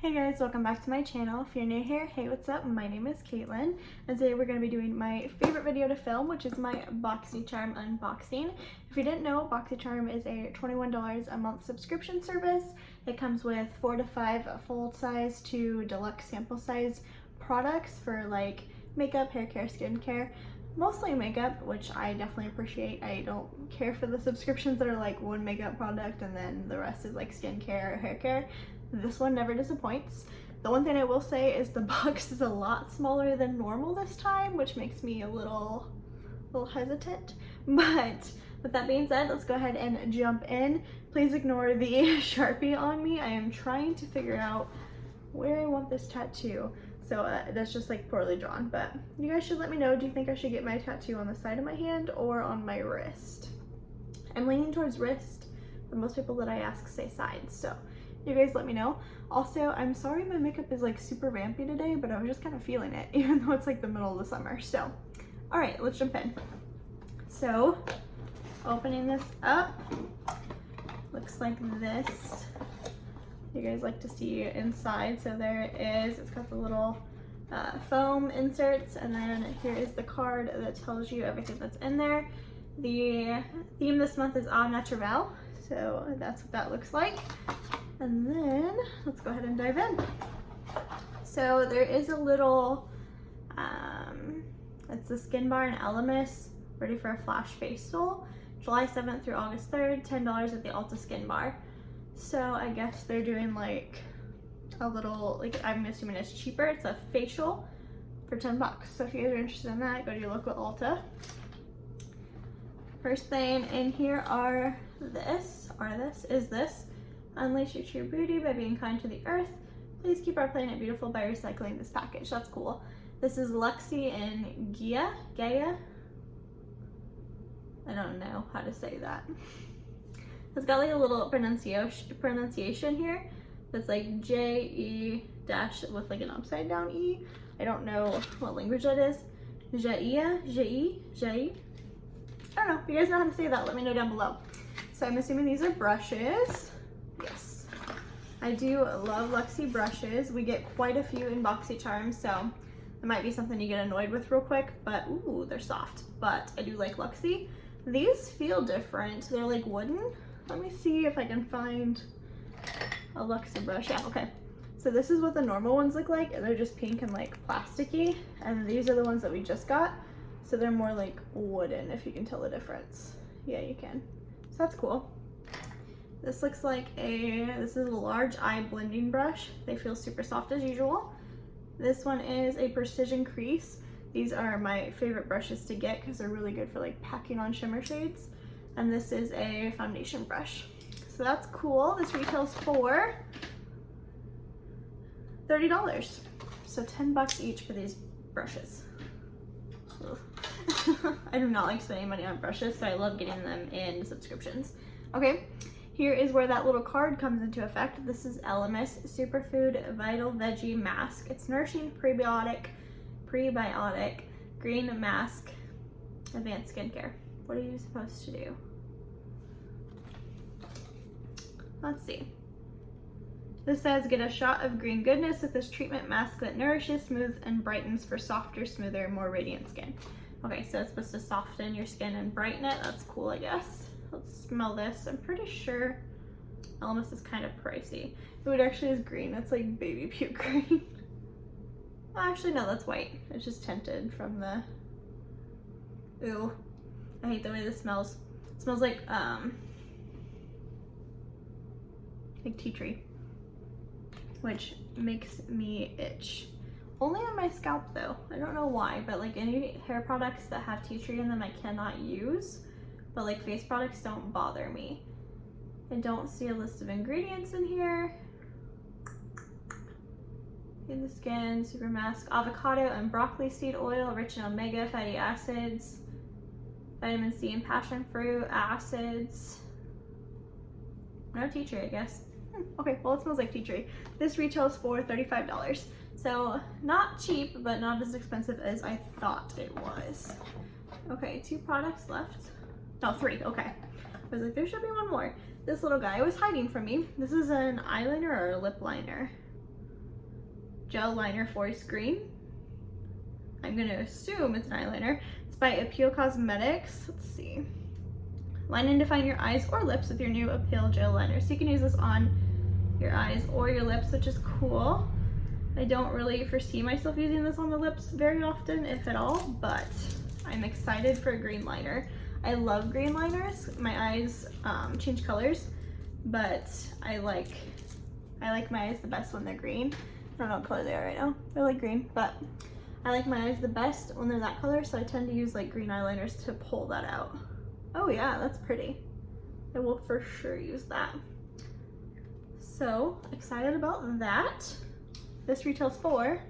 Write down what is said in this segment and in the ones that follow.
Hey guys, welcome back to my channel. If you're new here, hey, what's up? My name is Caitlin, and today we're going to be doing my favorite video to film, which is my Boxycharm unboxing. If you didn't know, Boxycharm is a $21 a month subscription service. It comes with 4 to 5 full-size to deluxe sample size products for like makeup, hair care, skincare. Mostly makeup, which I definitely appreciate. I don't care for the subscriptions that are like one makeup product and then the rest is like skincare or hair care. This one never disappoints. The one thing I will say is the box is a lot smaller than normal this time, which makes me a little hesitant. But with that being said, let's go ahead and jump in. Please ignore the Sharpie on me. I am trying to figure out where I want this tattoo. So that's just like poorly drawn, but you guys should let me know. Do you think I should get my tattoo on the side of my hand or on my wrist? I'm leaning towards wrist, but most people that I ask say side, so you guys let me know. Also, I'm sorry my makeup is like super vampy today, but I was just kind of feeling it, even though it's like the middle of the summer. So, all right, let's jump in. So, opening this up, looks like this. You guys like to see inside, so there it is. It's got the little foam inserts, and then here is the card that tells you everything that's in there. The theme this month is Au Naturel, so that's what that looks like. And then let's go ahead and dive in. So there is a little, it's the Skin Bar and Elemis Ready for a Flash Facial, July 7th through August 3rd, $10 at the Ulta Skin Bar. So I guess they're doing like a little, like I'm assuming it's cheaper. It's a facial for 10 bucks. So if you guys are interested in that, go to your local Ulta. First thing in here is this. Unleash your true beauty by being kind to the earth. Please keep our planet beautiful by recycling this package. That's cool. This is Luxie and Gaia. I don't know how to say that. It's got like a little pronunciation here. That's like J-E dash with like an upside down E. I don't know what language that is. Jaia, J-E, J-E. I don't know. If you guys know how to say that, let me know down below. So I'm assuming these are brushes. Yes. I do love Luxie brushes. We get quite a few in Boxycharm, so it might be something you get annoyed with real quick, but ooh, they're soft. But I do like Luxie. These feel different. They're like wooden. Let me see if I can find a Luxie brush. Yeah, okay. So this is what the normal ones look like. They're just pink and like plasticky. And these are the ones that we just got. So they're more like wooden, if you can tell the difference. Yeah, you can. So that's cool. This looks like this is a large eye blending brush. They feel super soft as usual. This one is a precision crease. These are my favorite brushes to get because they're really good for like packing on shimmer shades. And this is a foundation brush. So that's cool. This retails for $30. So 10 bucks each for these brushes. I do not like spending money on brushes, so I love getting them in subscriptions. Okay, here is where that little card comes into effect. This is Elemis Superfood Vital Veggie Mask. It's nourishing prebiotic green mask, advanced skincare. What are you supposed to do? Let's see. This says, get a shot of green goodness with this treatment mask that nourishes, smooths, and brightens for softer, smoother, more radiant skin. Okay, so it's supposed to soften your skin and brighten it. That's cool, I guess. Let's smell this. I'm pretty sure Elemis is kind of pricey. It actually is green. It's like baby puke green. Actually, no, that's white. It's just tinted from the... Ooh. I hate the way this smells. It smells like tea tree, which makes me itch. Only on my scalp though. I don't know why, but like any hair products that have tea tree in them I cannot use, but like face products don't bother me. I don't see a list of ingredients in here. In the skin, super mask, avocado and broccoli seed oil, rich in omega fatty acids, vitamin C and passion fruit acids. No tea tree, I guess. Okay, well it smells like tea tree. This retails for $35. So not cheap, but not as expensive as I thought it was. Okay, 2 products left. No, 3, okay. I was like, there should be one more. This little guy was hiding from me. This is an eyeliner or a lip liner. Gel Liner Forest Green. I'm gonna assume it's an eyeliner. It's by Appeal Cosmetics. Let's see. Line and define your eyes or lips with your new Appeal Gel Liner. So you can use this on your eyes or your lips, which is cool. I don't really foresee myself using this on the lips very often, if at all, but I'm excited for a green liner. I love green liners. My eyes change colors, but I like my eyes the best when they're green. I don't know what color they are right now. They're like green, but I like my eyes the best when they're that color, so I tend to use like green eyeliners to pull that out. Oh yeah, that's pretty. I will for sure use that. So excited about that. This retails for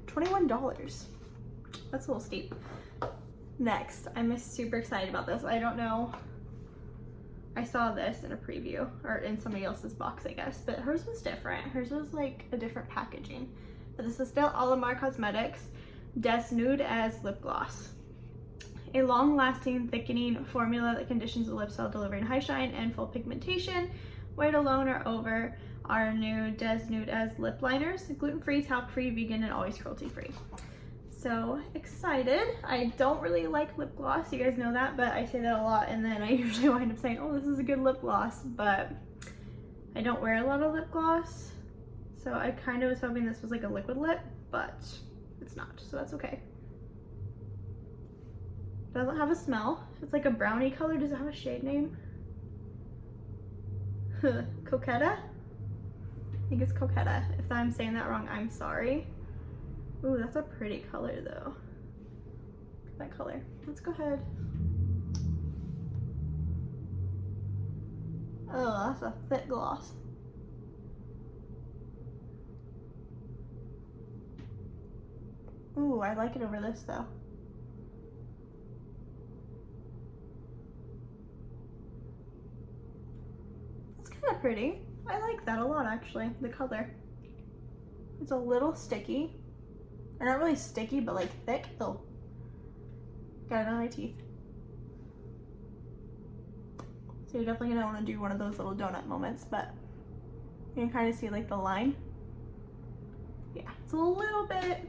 $21. That's a little steep. Next, I'm super excited about this. I don't know, I saw this in a preview or in somebody else's box, I guess, but hers was different. Hers was like a different packaging. But this is still Alamar Cosmetics Des Nude as lip gloss. A long-lasting thickening formula that conditions the lips while delivering high shine and full pigmentation. Wear it alone or over our new Des Nude as lip liners. Gluten-free, talc-free, vegan, and always cruelty-free. So excited. I don't really like lip gloss, you guys know that, but I say that a lot and then I usually wind up saying, oh, this is a good lip gloss, but I don't wear a lot of lip gloss. So I kind of was hoping this was like a liquid lip, but it's not, so that's okay. Doesn't have a smell. It's like a brownie color. Does it have a shade name? Coquetta? I think it's Coquetta. If I'm saying that wrong, I'm sorry. Ooh, that's a pretty color though. Look at that color. Let's go ahead. Oh, that's a thick gloss. Ooh, I like it over this though. It's kind of pretty. I like that a lot actually, the color. It's a little sticky. Or not really sticky, but like thick. Oh, got it on my teeth. So you're definitely gonna want to do one of those little donut moments, but you can kind of see like the line. Yeah, it's a little bit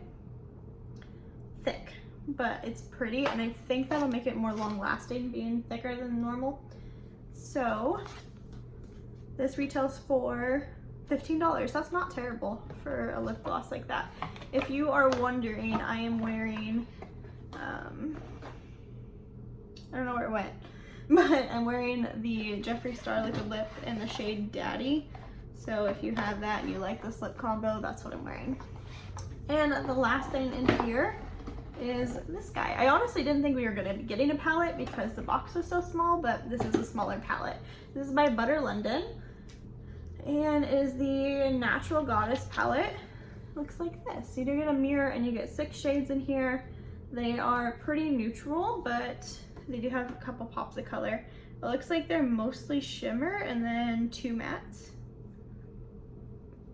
thick, but it's pretty, and I think that'll make it more long lasting being thicker than normal. So this retails for $15. That's not terrible for a lip gloss like that. If you are wondering, I am wearing, I don't know where it went, but I'm wearing the Jeffree Star Liquid Lip in the shade Daddy. So if you have that and you like this lip combo, that's what I'm wearing. And the last thing in here is this guy. I honestly didn't think we were gonna be getting a palette because the box was so small, but this is a smaller palette. This is by Butter London, and it is the Natural Goddess palette. Looks like this. So you do get a mirror and you get 6 shades in here. They are pretty neutral, but they do have a couple pops of color. It looks like they're mostly shimmer and then 2 mattes.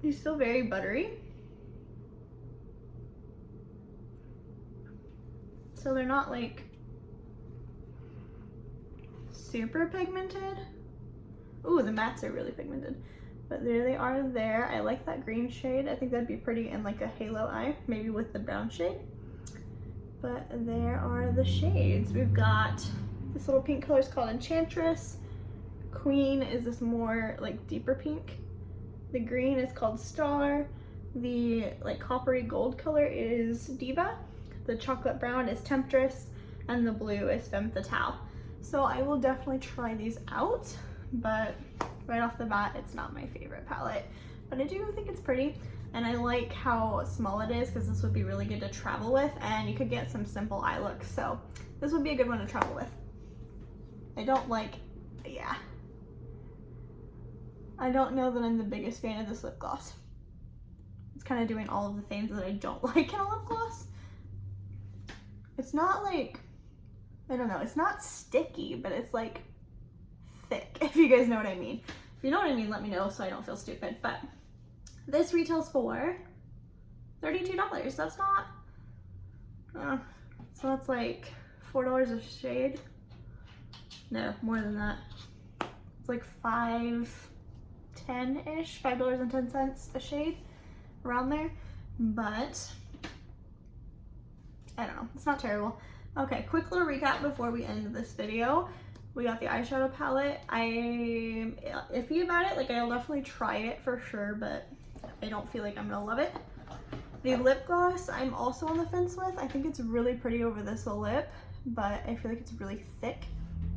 They're still very buttery. So they're not like super pigmented. Ooh, the mattes are really pigmented. But there they are there. I like that green shade. I think that'd be pretty in like a halo eye, maybe with the brown shade. But there are the shades. We've got this little pink color is called Enchantress. Queen is this more like deeper pink. The green is called Star. The like coppery gold color is Diva. The chocolate brown is Temptress, and the blue is Femme Fatale. So I will definitely try these out, but right off the bat, it's not my favorite palette. But I do think it's pretty, and I like how small it is because this would be really good to travel with, and you could get some simple eye looks. So this would be a good one to travel with. I don't like, yeah. I don't know that I'm the biggest fan of this lip gloss. It's kind of doing all of the things that I don't like in a lip gloss. It's not like, I don't know, it's not sticky, but it's like thick, if you guys know what I mean. If you know what I mean, let me know so I don't feel stupid. But this retails for $32. That's not, so that's like $4 a shade. No, more than that. It's like $5.10-ish, $5.10 a shade. around there, but I don't know, it's not terrible. Okay, quick little recap before we end this video. We got the eyeshadow palette. I'm iffy about it. Like, I'll definitely try it for sure, but I don't feel like I'm gonna love it. The lip gloss, I'm also on the fence with. I think it's really pretty over this lip, but I feel like it's really thick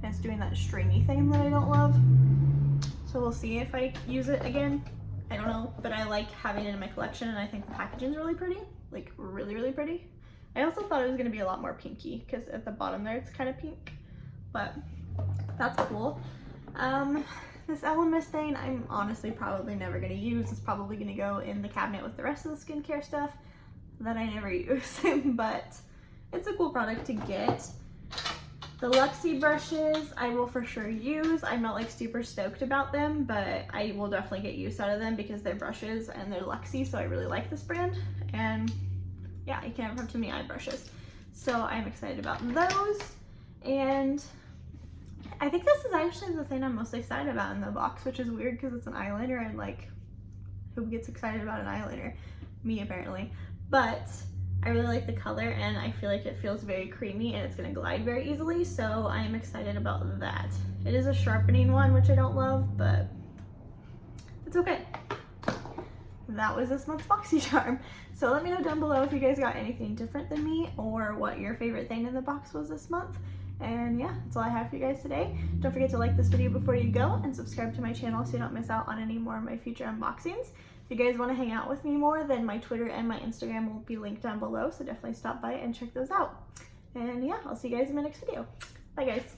and it's doing that stringy thing that I don't love. So we'll see if I use it again. I don't know, but I like having it in my collection, and I think the packaging is really pretty, like really, really pretty. I also thought it was gonna be a lot more pinky because at the bottom there it's kind of pink, but that's cool. This LMS thing, I'm honestly probably never gonna use. It's probably gonna go in the cabinet with the rest of the skincare stuff that I never use, but it's a cool product to get. The Luxie brushes I will for sure use. I'm not like super stoked about them, but I will definitely get use out of them because they're brushes and they're Luxie, so I really like this brand. And yeah, you can never have too many eye brushes. So I'm excited about those. And I think this is actually the thing I'm most excited about in the box, which is weird because it's an eyeliner, and like, who gets excited about an eyeliner? Me, apparently. But I really like the color, and I feel like it feels very creamy and it's gonna glide very easily, so I am excited about that. It is a sharpening one, which I don't love, but it's okay. That was this month's Boxycharm. So let me know down below if you guys got anything different than me or what your favorite thing in the box was this month. And yeah, that's all I have for you guys today. Don't forget to like this video before you go and subscribe to my channel so you don't miss out on any more of my future unboxings. If you guys want to hang out with me more, then my Twitter and my Instagram will be linked down below, so definitely stop by and check those out. And yeah, I'll see you guys in my next video. Bye guys.